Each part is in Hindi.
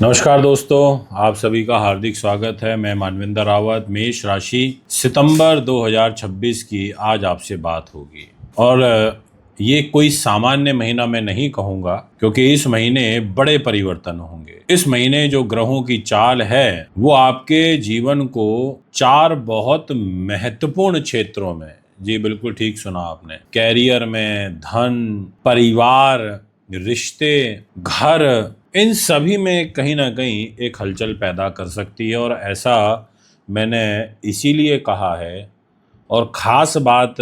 नमस्कार दोस्तों, आप सभी का हार्दिक स्वागत है। मैं मानविंदर रावत। मेष राशि सितंबर 2026 की आज आपसे बात होगी और ये कोई सामान्य महीना मैं नहीं कहूँगा, क्योंकि इस महीने बड़े परिवर्तन होंगे। इस महीने जो ग्रहों की चाल है वो आपके जीवन को 4 बहुत महत्वपूर्ण क्षेत्रों में, जी बिल्कुल ठीक सुना आपने, कैरियर में, धन, परिवार, रिश्ते, घर, इन सभी में कहीं ना कहीं एक हलचल पैदा कर सकती है। और ऐसा मैंने इसीलिए कहा है। और ख़ास बात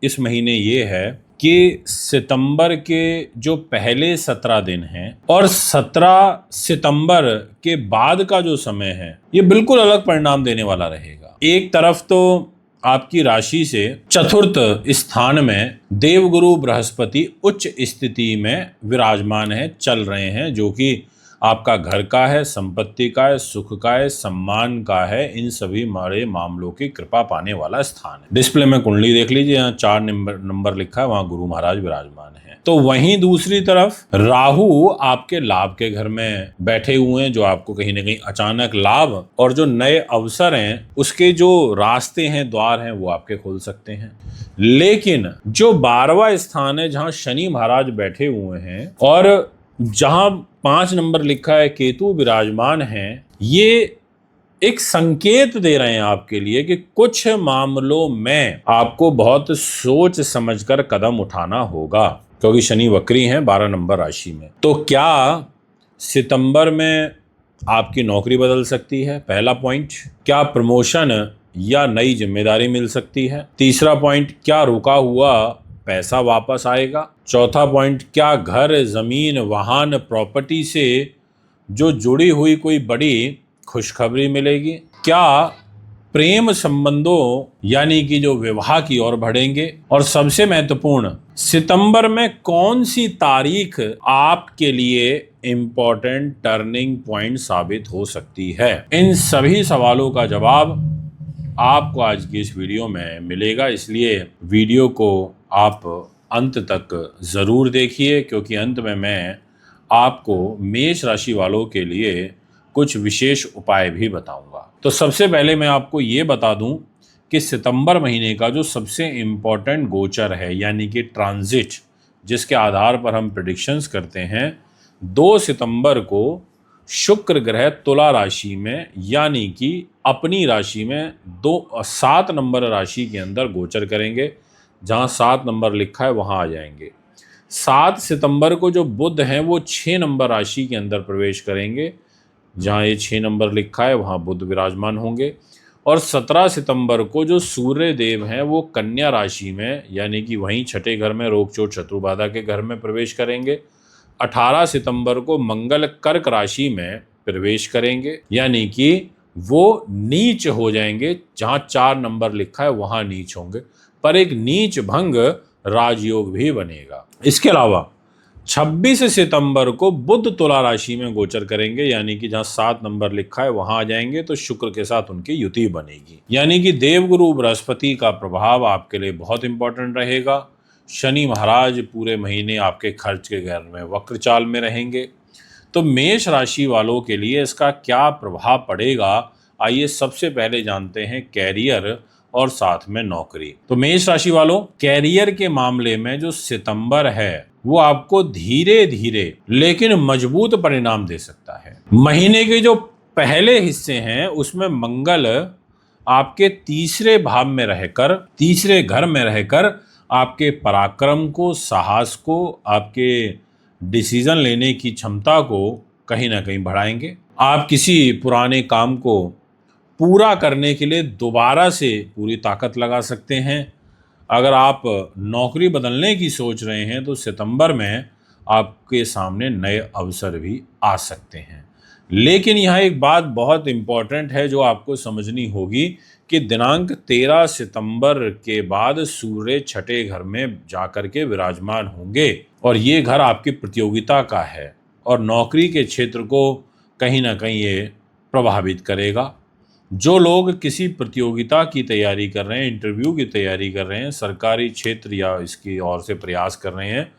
इस महीने ये है कि सितंबर के जो पहले 17 दिन हैं और 17 सितंबर के बाद का जो समय है, ये बिल्कुल अलग परिणाम देने वाला रहेगा। एक तरफ तो आपकी राशि से चतुर्थ स्थान में देवगुरु बृहस्पति उच्च स्थिति में विराजमान है, चल रहे हैं, जो कि आपका घर का है, संपत्ति का है, सुख का है, सम्मान का है, इन सभी बड़े मामलों की कृपा पाने वाला स्थान है। डिस्प्ले में कुंडली देख लीजिए, यहाँ 4 नंबर लिखा है, वहां गुरु महाराज विराजमान है। तो वहीं दूसरी तरफ राहु आपके लाभ के घर में बैठे हुए हैं, जो आपको कहीं ना कहीं अचानक लाभ और जो नए अवसर हैं उसके जो रास्ते हैं, द्वार हैं, वो आपके खोल सकते हैं। लेकिन जो 12वां स्थान है, जहां शनि महाराज बैठे हुए हैं और जहां 5 नंबर लिखा है केतु विराजमान हैं, ये एक संकेत दे रहे हैं आपके लिए कि कुछ मामलों में आपको बहुत सोच समझकर कदम उठाना होगा, क्योंकि शनि वक्री हैं 12 नंबर राशि में। तो क्या सितंबर में आपकी नौकरी बदल सकती है? पहला पॉइंट, क्या प्रमोशन या नई जिम्मेदारी मिल सकती है? तीसरा पॉइंट, क्या रुका हुआ पैसा वापस आएगा? चौथा पॉइंट, क्या घर, जमीन, वाहन, प्रॉपर्टी से जो जुड़ी हुई कोई बड़ी खुशखबरी मिलेगी? क्या प्रेम संबंधों यानी कि जो विवाह की ओर बढ़ेंगे? और सबसे महत्वपूर्ण, सितंबर में कौन सी तारीख आपके लिए इंपॉर्टेंट टर्निंग पॉइंट साबित हो सकती है? इन सभी सवालों का जवाब आपको आज की इस वीडियो में मिलेगा, इसलिए वीडियो को आप अंत तक ज़रूर देखिए, क्योंकि अंत में मैं आपको मेष राशि वालों के लिए कुछ विशेष उपाय भी बताऊंगा। तो सबसे पहले मैं आपको ये बता दूं कि सितंबर महीने का जो सबसे इम्पोर्टेंट गोचर है, यानी कि ट्रांजिट, जिसके आधार पर हम प्रेडिक्शंस करते हैं, 2 सितंबर को शुक्र ग्रह तुला राशि में, यानी कि अपनी राशि में 7 नंबर राशि के अंदर गोचर करेंगे। जहां 7 नंबर लिखा है वहां आ जाएंगे। 7 सितंबर को जो बुध हैं वो 6 नंबर राशि के अंदर प्रवेश करेंगे। जहां ये 6 नंबर लिखा है वहां बुध विराजमान होंगे। और 17 सितंबर को जो सूर्य देव हैं वो कन्या राशि में, यानी कि वहीं छठे घर में रोग चोट शत्रु बाधा के घर में प्रवेश करेंगे। 18 सितंबर को मंगल कर्क राशि में प्रवेश करेंगे, यानी कि वो नीच हो जाएंगे। जहां 4 नंबर लिखा है वहां नीच होंगे, पर एक नीच भंग राजयोग भी बनेगा। इसके अलावा 26 सितंबर को बुध तुला राशि में गोचर करेंगे, यानी कि जहां 7 नंबर लिखा है वहां आ जाएंगे, तो शुक्र के साथ उनकी युति बनेगी। यानी कि देवगुरु बृहस्पति का प्रभाव आपके लिए बहुत इंपॉर्टेंट रहेगा। शनि महाराज पूरे महीने आपके खर्च के घर में वक्र चाल में रहेंगे। तो मेष राशि वालों के लिए इसका क्या प्रभाव पड़ेगा, आइए सबसे पहले जानते हैं कैरियर और साथ में नौकरी। तो मेष राशि वालों, कैरियर के मामले में जो सितंबर है वो आपको धीरे धीरे लेकिन मजबूत परिणाम दे सकता है। महीने के जो पहले हिस्से हैं उसमें मंगल आपके तीसरे भाव में रहकर, तीसरे घर में रहकर आपके पराक्रम को, साहस को, आपके डिसीजन लेने की क्षमता को कहीं ना कहीं बढ़ाएंगे। आप किसी पुराने काम को पूरा करने के लिए दोबारा से पूरी ताकत लगा सकते हैं। अगर आप नौकरी बदलने की सोच रहे हैं तो सितंबर में आपके सामने नए अवसर भी आ सकते हैं। लेकिन यहाँ एक बात बहुत इम्पॉर्टेंट है जो आपको समझनी होगी कि दिनांक 13 सितंबर के बाद सूर्य छठे घर में जाकर के विराजमान होंगे, और ये घर आपकी प्रतियोगिता का है और नौकरी के क्षेत्र को कहीं ना कहीं ये प्रभावित करेगा। जो लोग किसी प्रतियोगिता की तैयारी कर रहे हैं, इंटरव्यू की तैयारी कर रहे हैं, सरकारी क्षेत्र या इसकी ओर से प्रयास कर रहे हैं,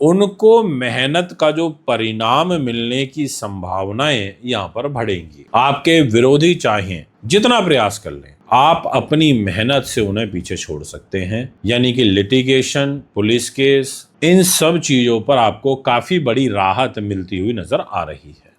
उनको मेहनत का जो परिणाम मिलने की संभावनाएं यहाँ पर बढ़ेंगी। आपके विरोधी चाहें जितना प्रयास कर लें, आप अपनी मेहनत से उन्हें पीछे छोड़ सकते हैं। यानी कि लिटिगेशन, पुलिस केस, इन सब चीजों पर आपको काफी बड़ी राहत मिलती हुई नजर आ रही है।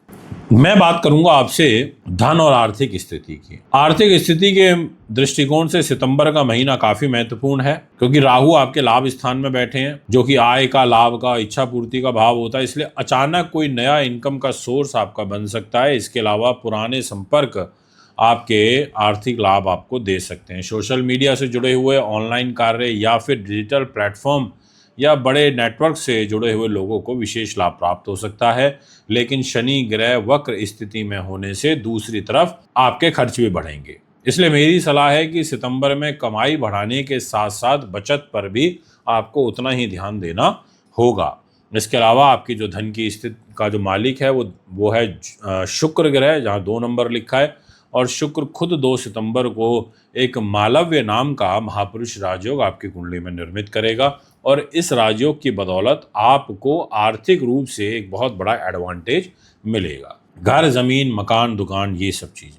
मैं बात करूंगा आपसे धन और आर्थिक स्थिति की। आर्थिक स्थिति के दृष्टिकोण से सितंबर का महीना काफी महत्वपूर्ण है, क्योंकि राहु आपके लाभ स्थान में बैठे हैं, जो कि आय का, लाभ का, इच्छा पूर्ति का भाव होता है। इसलिए अचानक कोई नया इनकम का सोर्स आपका बन सकता है। इसके अलावा पुराने संपर्क आपके आर्थिक लाभ आपको दे सकते हैं। सोशल मीडिया से जुड़े हुए ऑनलाइन कार्य या फिर डिजिटल प्लेटफॉर्म या बड़े नेटवर्क से जुड़े हुए लोगों को विशेष लाभ प्राप्त हो सकता है। लेकिन शनि ग्रह वक्र स्थिति में होने से दूसरी तरफ आपके खर्च भी बढ़ेंगे। इसलिए मेरी सलाह है कि सितंबर में कमाई बढ़ाने के साथ साथ बचत पर भी आपको उतना ही ध्यान देना होगा। इसके अलावा आपकी जो धन की स्थिति का जो मालिक है वो है शुक्र ग्रह, जहाँ 2 नंबर लिखा है। और शुक्र खुद 2 सितंबर को एक मालव्य नाम का महापुरुष राजयोग आपकी कुंडली में निर्मित करेगा, और इस राजयोग की बदौलत आपको आर्थिक रूप से एक बहुत बड़ा एडवांटेज मिलेगा। घर, जमीन, मकान, दुकान, ये सब चीज़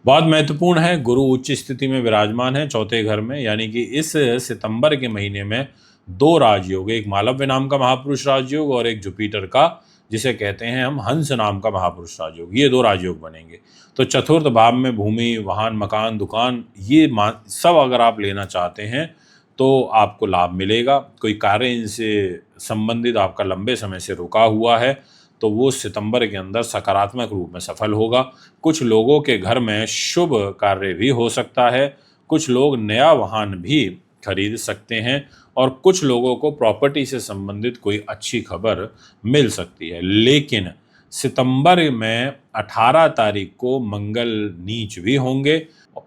बहुत महत्वपूर्ण है। गुरु उच्च स्थिति में विराजमान है 4थे घर में, यानी कि इस सितंबर के महीने में 2 राजयोग, एक मालव्य नाम का महापुरुष राजयोग और एक जुपिटर का, जिसे कहते हैं हम हंस नाम का महापुरुष राजयोग, ये 2 राजयोग बनेंगे। तो चतुर्थ भाव में भूमि, वाहन, मकान, दुकान, ये सब अगर आप लेना चाहते हैं तो आपको लाभ मिलेगा। कोई कार्य इनसे संबंधित आपका लंबे समय से रुका हुआ है तो वो सितंबर के अंदर सकारात्मक रूप में सफल होगा। कुछ लोगों के घर में शुभ कार्य भी हो सकता है। कुछ लोग नया वाहन भी खरीद सकते हैं, और कुछ लोगों को प्रॉपर्टी से संबंधित कोई अच्छी खबर मिल सकती है। लेकिन सितंबर में 18 तारीख को मंगल नीच भी होंगे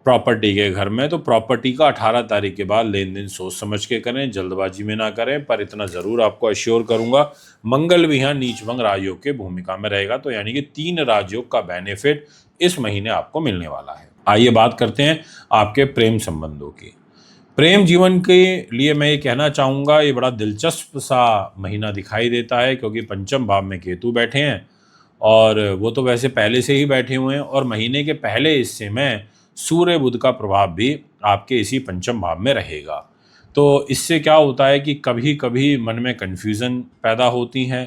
प्रॉपर्टी के घर में। तो प्रॉपर्टी का 18 तारीख के बाद लेन देन सोच समझ के करें, जल्दबाजी में ना करें। पर इतना ज़रूर आपको अश्योर करूंगा, मंगल भी यहाँ नीचभंग राजयोग के भूमिका में रहेगा। तो यानी कि 3 राजयोग का बेनिफिट इस महीने आपको मिलने वाला है। आइए बात करते हैं आपके प्रेम संबंधों की। प्रेम जीवन के लिए मैं ये कहना चाहूँगा, ये बड़ा दिलचस्प सा महीना दिखाई देता है, क्योंकि पंचम भाव में केतु बैठे हैं, और वो तो वैसे पहले से ही बैठे हुए हैं। और महीने के पहले हिस्से में सूर्य बुध का प्रभाव भी आपके इसी पंचम भाव में रहेगा। तो इससे क्या होता है कि कभी कभी मन में कन्फ्यूज़न पैदा होती हैं।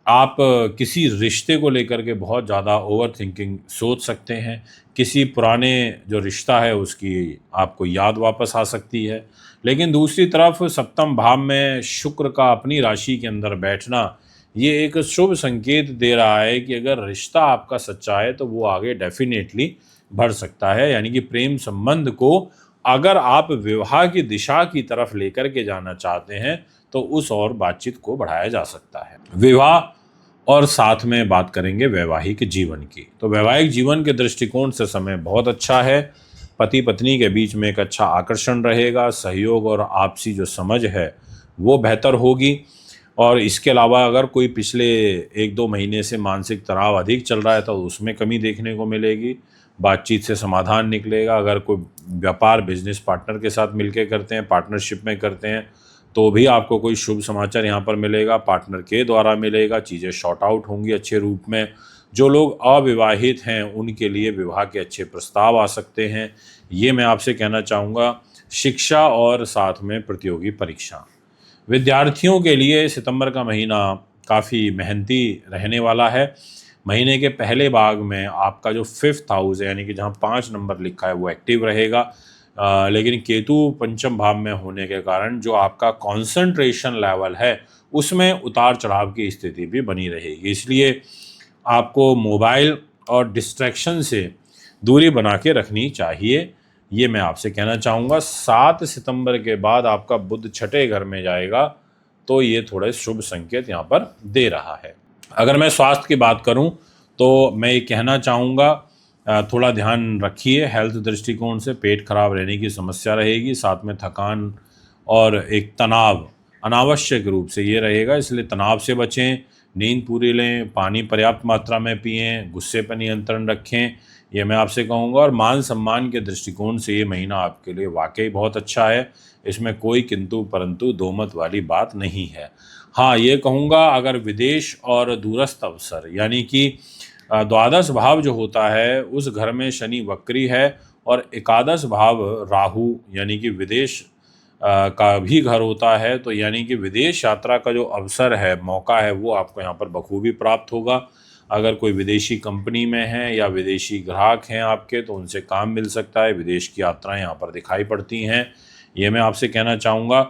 आप किसी रिश्ते को लेकर के बहुत ज़्यादा ओवर थिंकिंग सोच सकते हैं। किसी पुराने जो रिश्ता है उसकी आपको याद वापस आ सकती है। लेकिन दूसरी तरफ सप्तम भाव में शुक्र का अपनी राशि के अंदर बैठना, ये एक शुभ संकेत दे रहा है कि अगर रिश्ता आपका सच्चा है तो वो आगे डेफिनेटली बढ़ सकता है। यानी कि प्रेम संबंध को अगर आप विवाह की दिशा की तरफ लेकर के जाना चाहते हैं तो उस और बातचीत को बढ़ाया जा सकता है। विवाह और साथ में बात करेंगे वैवाहिक जीवन की। तो वैवाहिक जीवन के दृष्टिकोण से समय बहुत अच्छा है। पति पत्नी के बीच में एक अच्छा आकर्षण रहेगा। सहयोग और आपसी जो समझ है वो बेहतर होगी। और इसके अलावा अगर कोई पिछले 1-2 महीने से मानसिक तनाव अधिक चल रहा है तो उसमें कमी देखने को मिलेगी। बातचीत से समाधान निकलेगा। अगर कोई व्यापार बिजनेस पार्टनर के साथ मिलकर करते हैं, पार्टनरशिप में करते हैं, तो भी आपको कोई शुभ समाचार यहाँ पर मिलेगा, पार्टनर के द्वारा मिलेगा। चीज़ें शॉर्ट आउट होंगी अच्छे रूप में। जो लोग अविवाहित हैं उनके लिए विवाह के अच्छे प्रस्ताव आ सकते हैं, ये मैं आपसे कहना चाहूँगा। शिक्षा और साथ में प्रतियोगी परीक्षा, विद्यार्थियों के लिए सितंबर का महीना काफ़ी मेहनती रहने वाला है। महीने के पहले भाग में आपका जो 5th हाउस है, यानी कि जहाँ 5 नंबर लिखा है, वो एक्टिव रहेगा। लेकिन केतु पंचम भाव में होने के कारण जो आपका कंसंट्रेशन लेवल है उसमें उतार चढ़ाव की स्थिति भी बनी रहेगी। इसलिए आपको मोबाइल और डिस्ट्रैक्शन से दूरी बना के रखनी चाहिए, ये मैं आपसे कहना चाहूँगा। 7 सितंबर के बाद आपका बुध 6ठे घर में जाएगा, तो ये थोड़े शुभ संकेत यहाँ पर दे रहा है। अगर मैं स्वास्थ्य की बात करूं तो मैं ये कहना चाहूँगा, थोड़ा ध्यान रखिए। हेल्थ दृष्टिकोण से पेट खराब रहने की समस्या रहेगी, साथ में थकान और एक तनाव अनावश्यक रूप से ये रहेगा। इसलिए तनाव से बचें, नींद पूरी लें, पानी पर्याप्त मात्रा में पिएं, गुस्से पर नियंत्रण रखें, ये मैं आपसे कहूँगा। और मान सम्मान के दृष्टिकोण से ये महीना आपके लिए वाकई बहुत अच्छा है। इसमें कोई किंतु परंतु दो मत वाली बात नहीं है। हाँ, ये कहूँगा अगर विदेश और दूरस्थ अवसर यानी कि द्वादश भाव जो होता है उस घर में शनि वक्री है और एकादश भाव राहु यानी कि विदेश का भी घर होता है, तो यानी कि विदेश यात्रा का जो अवसर है, मौका है, वो आपको यहाँ पर बखूबी प्राप्त होगा। अगर कोई विदेशी कंपनी में है या विदेशी ग्राहक हैं आपके, तो उनसे काम मिल सकता है। विदेश की यात्राएं यहाँ पर दिखाई पड़ती हैं, ये मैं आपसे कहना चाहूँगा।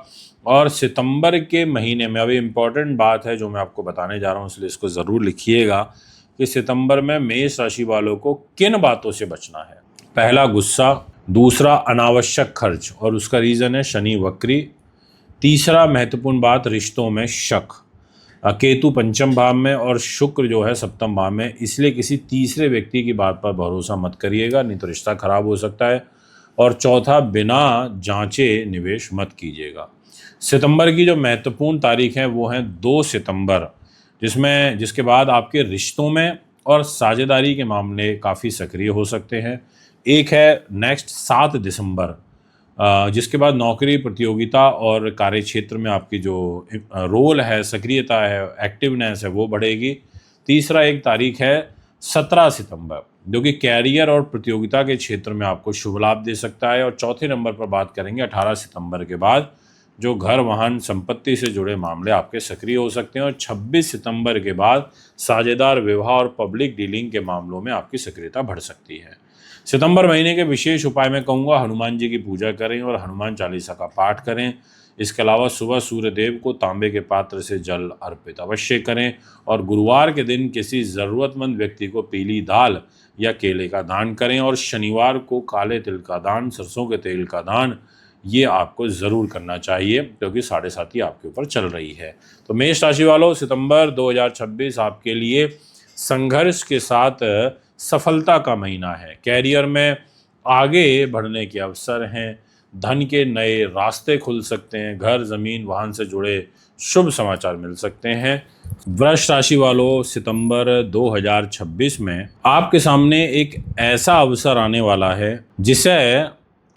और सितंबर के महीने में अभी इम्पॉर्टेंट बात है जो मैं आपको बताने जा रहा हूँ, इसलिए इसको ज़रूर लिखिएगा कि सितंबर में मेष राशि वालों को किन बातों से बचना है। पहला, गुस्सा। दूसरा, अनावश्यक खर्च, और उसका रीज़न है शनि वक्री। तीसरा महत्वपूर्ण बात, रिश्तों में शक। केतु पंचम भाव में और शुक्र जो है सप्तम भाव में, इसलिए किसी तीसरे व्यक्ति की बात पर भरोसा मत करिएगा, नहीं तो रिश्ता खराब हो सकता है। और चौथा, बिना जांचे निवेश मत कीजिएगा। सितंबर की जो महत्वपूर्ण तारीख है वो है 2 सितंबर, जिसके बाद आपके रिश्तों में और साझेदारी के मामले काफ़ी सक्रिय हो सकते हैं। एक है नेक्स्ट 7 दिसंबर, जिसके बाद नौकरी, प्रतियोगिता और कार्य क्षेत्र में आपकी जो रोल है, सक्रियता है, एक्टिवनेस है, वो बढ़ेगी। तीसरा एक तारीख है 17 सितंबर, जो कि कैरियर और प्रतियोगिता के क्षेत्र में आपको शुभ लाभ दे सकता है। और चौथे नंबर पर बात करेंगे 18 सितंबर के बाद, जो घर, वाहन, संपत्ति से जुड़े मामले आपके सक्रिय हो सकते हैं। और 26 सितंबर के बाद साझेदार, विवाह और पब्लिक डीलिंग के मामलों में आपकी सक्रियता बढ़ सकती है। सितंबर महीने के विशेष उपाय में कहूँगा हनुमान जी की पूजा करें और हनुमान चालीसा का पाठ करें। इसके अलावा सुबह सूर्य देव को तांबे के पात्र से जल अर्पित अवश्य करें। और गुरुवार के दिन किसी ज़रूरतमंद व्यक्ति को पीली दाल या केले का दान करें। और शनिवार को काले तिल का दान, सरसों के तेल का दान, ये आपको ज़रूर करना चाहिए, क्योंकि 7.5 आपके ऊपर चल रही है। तो मेष राशि वालों, सितंबर 2026 आपके लिए संघर्ष के साथ सफलता का महीना है। कैरियर में आगे बढ़ने के अवसर हैं, धन के नए रास्ते खुल सकते हैं, घर, ज़मीन, वाहन से जुड़े शुभ समाचार मिल सकते हैं। वृष राशि वालों, सितंबर 2026 में आपके सामने एक ऐसा अवसर आने वाला है जिसे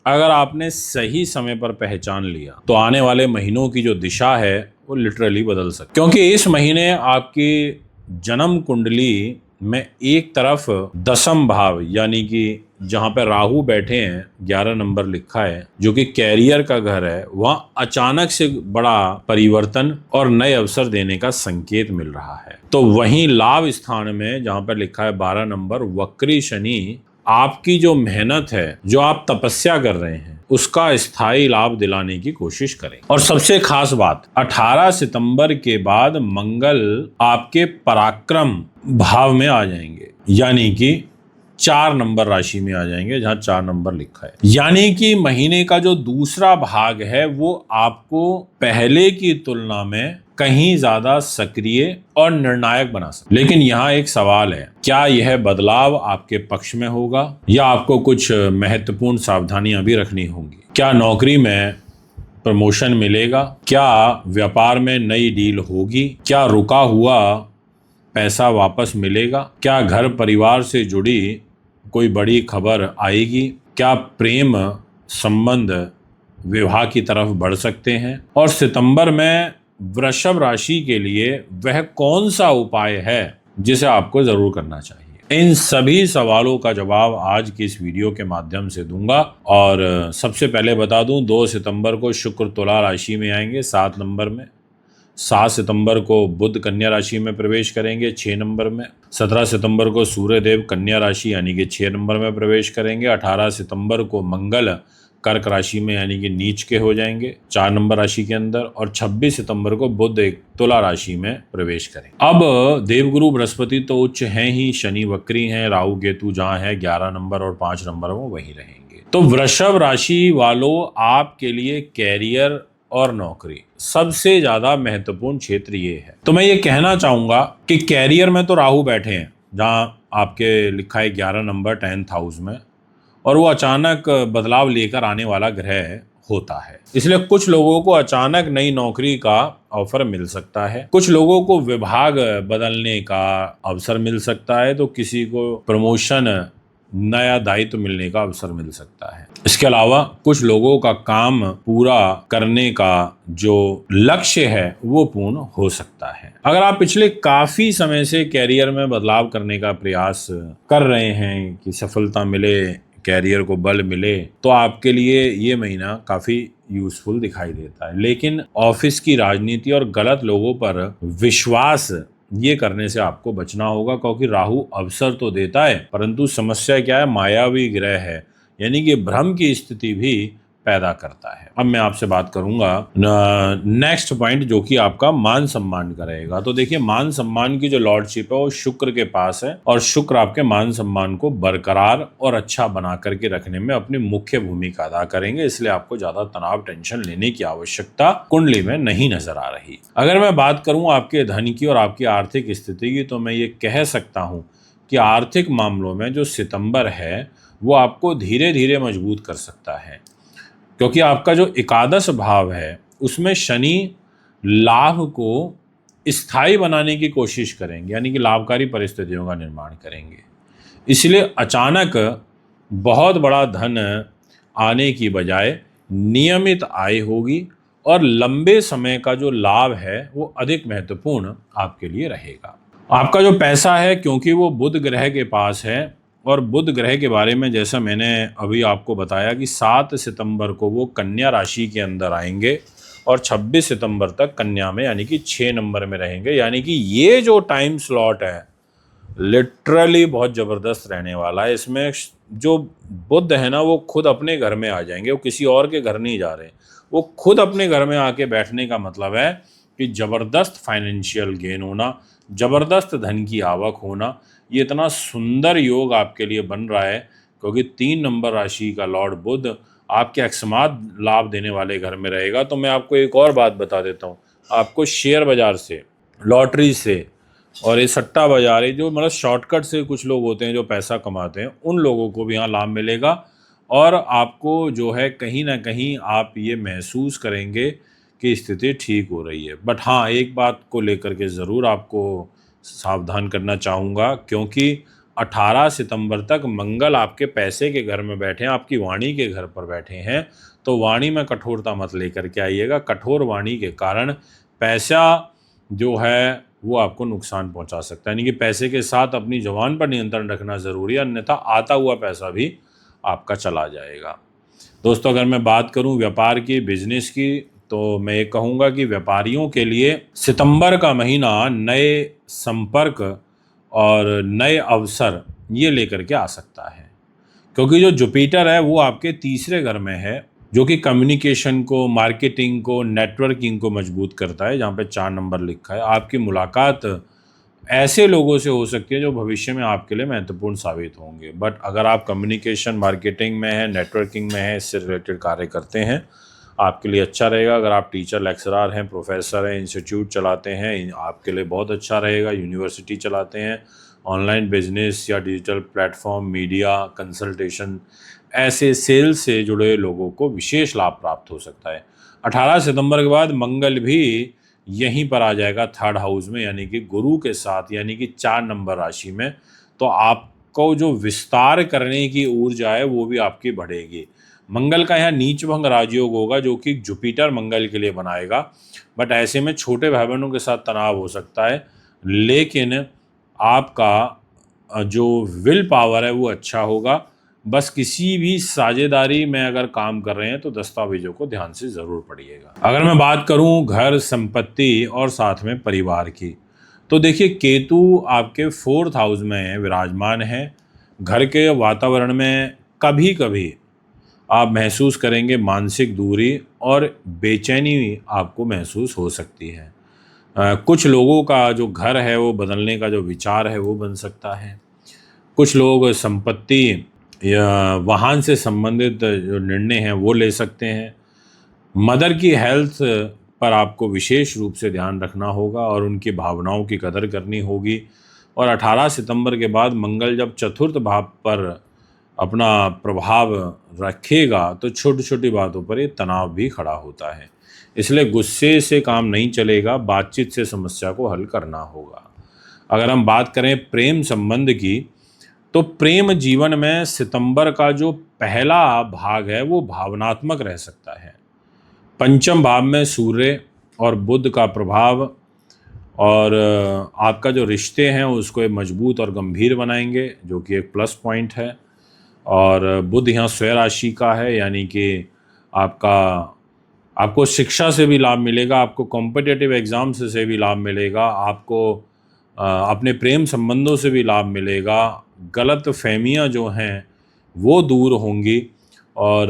अगर आपने सही समय पर पहचान लिया तो आने वाले महीनों की जो दिशा है वो लिटरली बदल सकती है। क्योंकि इस महीने आपकी जन्म कुंडली में एक तरफ 10th भाव यानी कि जहाँ पे राहु बैठे हैं, 11 नंबर लिखा है, जो कि कैरियर का घर है, वहाँ अचानक से बड़ा परिवर्तन और नए अवसर देने का संकेत मिल रहा है। तो वहीं लाभ स्थान में जहाँ पर लिखा है 12 नंबर, वक्री शनि आपकी जो मेहनत है, जो आप तपस्या कर रहे हैं, उसका स्थायी लाभ दिलाने की कोशिश करें। और सबसे खास बात, 18 सितंबर के बाद मंगल आपके पराक्रम भाव में आ जाएंगे, यानी कि 4 नंबर राशि में आ जाएंगे, जहां 4 नंबर लिखा है। यानी कि महीने का जो दूसरा भाग है वो आपको पहले की तुलना में कहीं ज्यादा सक्रिय और निर्णायक बना सकता है। लेकिन यहाँ एक सवाल है, क्या यह बदलाव आपके पक्ष में होगा या आपको कुछ महत्वपूर्ण सावधानियां भी रखनी होंगी? क्या नौकरी में प्रमोशन मिलेगा? क्या व्यापार में नई डील होगी? क्या रुका हुआ पैसा वापस मिलेगा? क्या घर परिवार से जुड़ी कोई बड़ी खबर आएगी? क्या प्रेम संबंध विवाह की तरफ बढ़ सकते हैं? और सितंबर में वृषभ राशि के लिए वह कौन सा उपाय है जिसे आपको जरूर करना चाहिए? इन सभी सवालों का जवाब आज की इस वीडियो के माध्यम से दूंगा। और सबसे पहले बता दूं, 2 सितंबर को शुक्र तुला राशि में आएंगे 7 नंबर में। 7 सितंबर को बुध कन्या राशि में प्रवेश करेंगे 6 नंबर में। 17 सितंबर को सूर्य देव कन्या राशि यानी कि 6 नंबर में प्रवेश करेंगे। 18 सितंबर को मंगल कर्क राशि में यानी कि नीच के हो जाएंगे 4 नंबर राशि के अंदर। और 26 सितंबर को बुध एक तुला राशि में प्रवेश करेंगे। अब देवगुरु बृहस्पति तो उच्च हैं ही, शनि वक्री हैं, राहु केतु जहाँ है 11 नंबर और 5 नंबर वो वहीं रहेंगे। तो वृषभ राशि वालों, आपके लिए कैरियर और नौकरी सबसे ज्यादा महत्वपूर्ण क्षेत्र ये है। तो मैं ये कहना चाहूंगा कि कैरियर में तो राहु बैठे हैं, जहां आपके लिखा है 11 नंबर 10th हाउस में, और वो अचानक बदलाव लेकर आने वाला ग्रह होता है। इसलिए कुछ लोगों को अचानक नई नौकरी का ऑफर मिल सकता है, कुछ लोगों को विभाग बदलने का अवसर मिल सकता है, तो किसी को प्रमोशन, नया दायित्व मिलने का अवसर मिल सकता है। इसके अलावा कुछ लोगों का काम पूरा करने का जो लक्ष्य है वो पूर्ण हो सकता है। अगर आप पिछले काफी समय से कैरियर में बदलाव करने का प्रयास कर रहे हैं कि सफलता मिले, कैरियर को बल मिले, तो आपके लिए ये महीना काफी यूजफुल दिखाई देता है। लेकिन ऑफिस की राजनीति और गलत लोगों पर विश्वास ये करने से आपको बचना होगा, क्योंकि राहु अवसर तो देता है परंतु समस्या क्या है, मायावी ग्रह है, यानी कि भ्रम की स्थिति भी पैदा करता है। अब मैं आपसे बात करूंगा नेक्स्ट पॉइंट, जो कि आपका मान सम्मान का रहेगा। तो देखिए, मान सम्मान की जो लॉर्डशिप है वो शुक्र के पास है, और शुक्र आपके मान सम्मान को बरकरार और अच्छा बना करके रखने में अपनी मुख्य भूमिका अदा करेंगे। इसलिए आपको ज्यादा तनाव, टेंशन लेने की आवश्यकता कुंडली में नहीं नजर आ रही। अगर मैं बात करूं आपके धन की और आपकी आर्थिक स्थिति की, तो मैं ये कह सकता हूं कि आर्थिक मामलों में जो सितंबर है वो आपको धीरे धीरे मजबूत कर सकता है, क्योंकि आपका जो एकादश भाव है उसमें शनि लाभ को स्थायी बनाने की कोशिश करेंगे, यानी कि लाभकारी परिस्थितियों का निर्माण करेंगे। इसलिए अचानक बहुत बड़ा धन आने की बजाय नियमित आय होगी, और लंबे समय का जो लाभ है वो अधिक महत्वपूर्ण आपके लिए रहेगा। आपका जो पैसा है, क्योंकि वो बुध ग्रह के पास है, और बुध ग्रह के बारे में जैसा मैंने अभी आपको बताया कि 7 सितंबर को वो कन्या राशि के अंदर आएंगे और 26 सितंबर तक कन्या में, यानी कि 6 नंबर में रहेंगे। यानी कि ये जो टाइम स्लॉट है लिटरली बहुत ज़बरदस्त रहने वाला है। इसमें जो बुध है ना, वो खुद अपने घर में आ जाएंगे, वो किसी और के घर नहीं जा रहे, वो खुद अपने घर में आके बैठने का मतलब है कि ज़बरदस्त फाइनेंशियल गेन होना, ज़बरदस्त धन की आवक होना। ये इतना सुंदर योग आपके लिए बन रहा है, क्योंकि 3 नंबर राशि का लॉर्ड बुध आपके अकस्मात लाभ देने वाले घर में रहेगा। तो मैं आपको एक और बात बता देता हूँ, आपको शेयर बाजार से, लॉटरी से और ये सट्टा बाजार है, जो मतलब शॉर्टकट से कुछ लोग होते हैं जो पैसा कमाते हैं, उन लोगों को भी यहाँ लाभ मिलेगा। और आपको जो है कहीं ना कहीं आप ये महसूस करेंगे कि स्थिति ठीक हो रही है। बट हाँ, एक बात को लेकर के ज़रूर आपको सावधान करना चाहूँगा, क्योंकि 18 सितंबर तक मंगल आपके पैसे के घर में बैठे हैं, आपकी वाणी के घर पर बैठे हैं। तो वाणी में कठोरता मत लेकर के आइएगा। कठोर वाणी के कारण पैसा जो है वो आपको नुकसान पहुंचा सकता है, यानी कि पैसे के साथ अपनी जुबान पर नियंत्रण रखना ज़रूरी है, अन्यथा आता हुआ पैसा भी आपका चला जाएगा। दोस्तों, अगर मैं बात करूं व्यापार की, बिजनेस की, तो मैं ये कहूँगा कि व्यापारियों के लिए सितंबर का महीना नए संपर्क और नए अवसर ये लेकर के आ सकता है, क्योंकि जो जुपिटर है वो आपके तीसरे घर में है, जो कि कम्युनिकेशन को, मार्केटिंग को, नेटवर्किंग को मजबूत करता है। जहाँ पे 4 नंबर लिखा है, आपकी मुलाकात ऐसे लोगों से हो सकती है जो भविष्य में आपके लिए महत्वपूर्ण साबित होंगे। बट अगर आप कम्युनिकेशन, मार्केटिंग में है, नेटवर्किंग में है, इससे रिलेटेड कार्य करते हैं, आपके लिए अच्छा रहेगा। अगर आप टीचर, लेक्चरर हैं, प्रोफेसर हैं, इंस्टीट्यूट चलाते हैं, आपके लिए बहुत अच्छा रहेगा। यूनिवर्सिटी चलाते हैं, ऑनलाइन बिजनेस या डिजिटल प्लेटफॉर्म, मीडिया, कंसल्टेशन, ऐसे सेल्स से जुड़े लोगों को विशेष लाभ प्राप्त हो सकता है। 18 सितंबर के बाद मंगल भी यहीं पर आ जाएगा 3rd हाउस में, यानी कि गुरु के साथ, यानी कि 4 नंबर राशि में। तो आपको जो विस्तार करने की ऊर्जा है वो भी आपकी बढ़ेगी। मंगल का यहाँ नीच भंग राजयोग होगा, जो कि जुपिटर मंगल के लिए बनाएगा। बट ऐसे में छोटे भाई बहनों के साथ तनाव हो सकता है, लेकिन आपका जो विल पावर है वो अच्छा होगा। बस किसी भी साझेदारी में अगर काम कर रहे हैं तो दस्तावेजों को ध्यान से ज़रूर पढ़िएगा। अगर मैं बात करूं घर, संपत्ति और साथ में परिवार की, तो देखिए केतु आपके 4th हाउस में विराजमान है। घर के वातावरण में कभी कभी आप महसूस करेंगे मानसिक दूरी और बेचैनी आपको महसूस हो सकती है। कुछ लोगों का जो घर है वो बदलने का जो विचार है वो बन सकता है। कुछ लोग संपत्ति या वाहन से संबंधित जो निर्णय हैं वो ले सकते हैं। मदर की हेल्थ पर आपको विशेष रूप से ध्यान रखना होगा और उनकी भावनाओं की कदर करनी होगी। और 18 सितंबर के बाद मंगल जब 4th भाव पर अपना प्रभाव रखेगा तो छोटी छोटी बातों पर ये तनाव भी खड़ा होता है। इसलिए गुस्से से काम नहीं चलेगा, बातचीत से समस्या को हल करना होगा। अगर हम बात करें प्रेम संबंध की, तो प्रेम जीवन में सितंबर का जो पहला भाग है वो भावनात्मक रह सकता है। पंचम भाव में सूर्य और बुध का प्रभाव और आपका जो रिश्ते हैं उसको एक मजबूत और गंभीर बनाएंगे, जो कि एक प्लस पॉइंट है। और बुध यहाँ स्वयं राशि का है, यानी कि आपको शिक्षा से भी लाभ मिलेगा, आपको कॉम्पिटिटिव एग्ज़ाम्स से भी लाभ मिलेगा, आपको अपने प्रेम संबंधों से भी लाभ मिलेगा, गलत फहमियाँ जो हैं वो दूर होंगी। और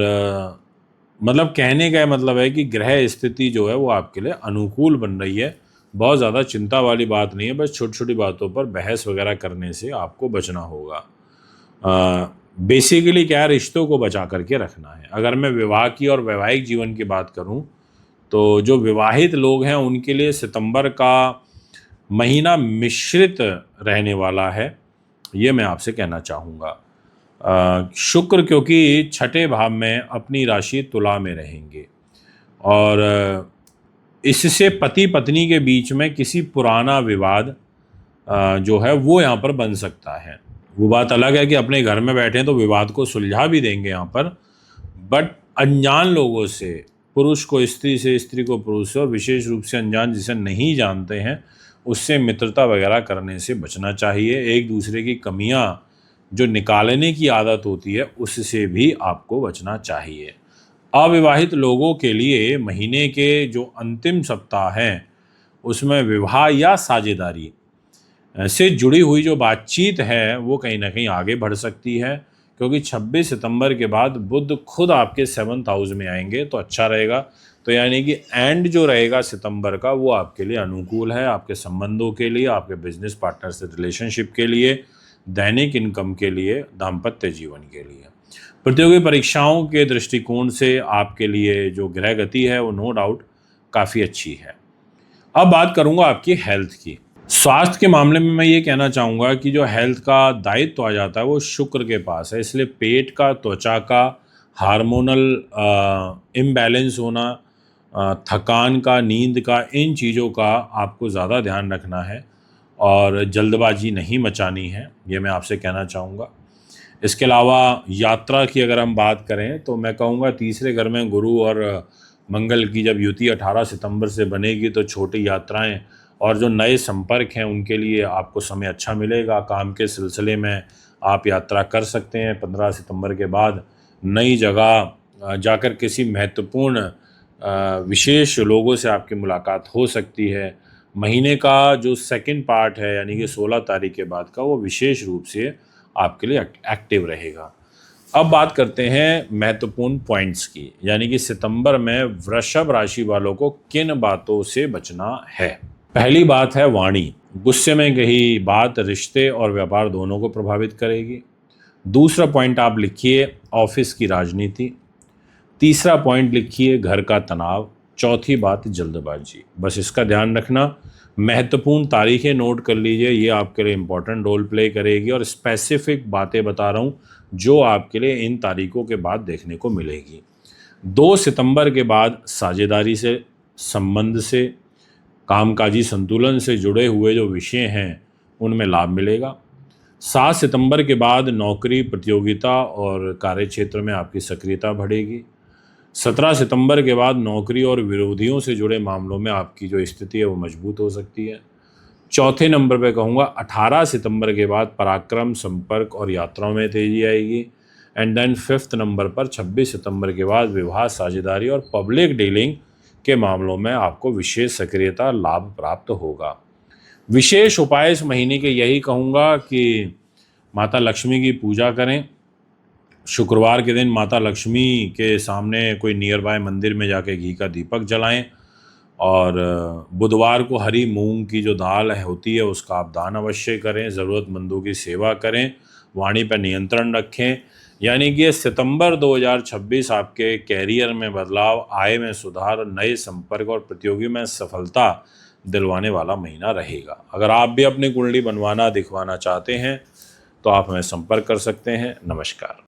मतलब कहने का मतलब है कि ग्रह स्थिति जो है वो आपके लिए अनुकूल बन रही है। बहुत ज़्यादा चिंता वाली बात नहीं है, बस छोटी छोटी बातों पर बहस वगैरह करने से आपको बचना होगा। बेसिकली क्या, रिश्तों को बचा करके रखना है। अगर मैं विवाह की और वैवाहिक जीवन की बात करूं तो जो विवाहित लोग हैं उनके लिए सितंबर का महीना मिश्रित रहने वाला है, ये मैं आपसे कहना चाहूँगा। शुक्र क्योंकि छठे भाव में अपनी राशि तुला में रहेंगे और इससे पति पत्नी के बीच में किसी पुराना विवाद जो है वो यहाँ पर बन सकता है। वो बात अलग है कि अपने घर में बैठे हैं तो विवाद को सुलझा भी देंगे यहाँ पर, बट अनजान लोगों से, पुरुष को स्त्री से, स्त्री को पुरुष से, और विशेष रूप से अनजान जिसे नहीं जानते हैं उससे मित्रता वगैरह करने से बचना चाहिए। एक दूसरे की कमियां जो निकालने की आदत होती है उससे भी आपको बचना चाहिए। अविवाहित लोगों के लिए महीने के जो अंतिम सप्ताह हैं उसमें विवाह या साझेदारी से जुड़ी हुई जो बातचीत है वो कहीं ना कहीं आगे बढ़ सकती है, क्योंकि 26 सितंबर के बाद बुध खुद आपके 7th हाउस में आएंगे तो अच्छा रहेगा। तो यानी कि एंड जो रहेगा सितंबर का वो आपके लिए अनुकूल है, आपके संबंधों के लिए, आपके बिजनेस पार्टनर से रिलेशनशिप के लिए, दैनिक इनकम के लिए, दाम्पत्य जीवन के लिए। प्रतियोगी परीक्षाओं के दृष्टिकोण से आपके लिए जो ग्रह गति है वो नो डाउट काफ़ी अच्छी है। अब बात करूंगा आपकी हेल्थ की। स्वास्थ्य के मामले में मैं ये कहना चाहूँगा कि जो हेल्थ का दायित्व आ जाता है वो शुक्र के पास है, इसलिए पेट का, त्वचा का, हार्मोनल इम्बैलेंस होना, थकान का, नींद का, इन चीज़ों का आपको ज़्यादा ध्यान रखना है और जल्दबाजी नहीं मचानी है, ये मैं आपसे कहना चाहूँगा। इसके अलावा यात्रा की अगर हम बात करें तो मैं कहूँगा तीसरे घर में गुरु और मंगल की जब युति 18 सितंबर से बनेगी तो छोटी यात्राएं और जो नए संपर्क हैं उनके लिए आपको समय अच्छा मिलेगा। काम के सिलसिले में आप यात्रा कर सकते हैं। 15 सितंबर के बाद नई जगह जाकर किसी महत्वपूर्ण विशेष लोगों से आपकी मुलाकात हो सकती है। महीने का जो सेकंड पार्ट है यानी कि 16 तारीख के बाद का वो विशेष रूप से आपके लिए एक्टिव रहेगा। अब बात करते हैं महत्वपूर्ण पॉइंट्स की, यानी कि सितंबर में वृषभ राशि वालों को किन बातों से बचना है। पहली बात है वाणी। गुस्से में कही बात रिश्ते और व्यापार दोनों को प्रभावित करेगी। दूसरा पॉइंट आप लिखिए ऑफिस की राजनीति। तीसरा पॉइंट लिखिए घर का तनाव। चौथी बात जल्दबाजी। बस इसका ध्यान रखना। महत्वपूर्ण तारीखें नोट कर लीजिए, ये आपके लिए इम्पोर्टेंट रोल प्ले करेगी और स्पेसिफिक बातें बता रहा हूँ जो आपके लिए इन तारीखों के बाद देखने को मिलेगी। 2 सितंबर के बाद साझेदारी से, संबंध से, कामकाजी संतुलन से जुड़े हुए जो विषय हैं उनमें लाभ मिलेगा। 7 सितंबर के बाद नौकरी, प्रतियोगिता और कार्यक्षेत्र में आपकी सक्रियता बढ़ेगी। 17 सितंबर के बाद नौकरी और विरोधियों से जुड़े मामलों में आपकी जो स्थिति है वो मजबूत हो सकती है। चौथे नंबर पे कहूँगा 18 सितंबर के बाद पराक्रम, संपर्क और यात्राओं में तेजी आएगी। एंड देन 5th नंबर पर 26 सितंबर के बाद विवाह, साझेदारी और पब्लिक डीलिंग के मामलों में आपको विशेष सक्रियता, लाभ प्राप्त होगा। विशेष उपाय इस महीने के यही कहूँगा कि माता लक्ष्मी की पूजा करें। शुक्रवार के दिन माता लक्ष्मी के सामने कोई नियर बाय मंदिर में जाके घी का दीपक जलाएं और बुधवार को हरी मूंग की जो दाल होती है उसका आप दान अवश्य करें। ज़रूरतमंदों की सेवा करें। वाणी पर नियंत्रण रखें। यानी कि सितंबर 2026 आपके कैरियर में बदलाव, आय में सुधार, नए संपर्क और प्रतियोगी में सफलता दिलवाने वाला महीना रहेगा। अगर आप भी अपनी कुंडली बनवाना, दिखवाना चाहते हैं तो आप हमें संपर्क कर सकते हैं। नमस्कार।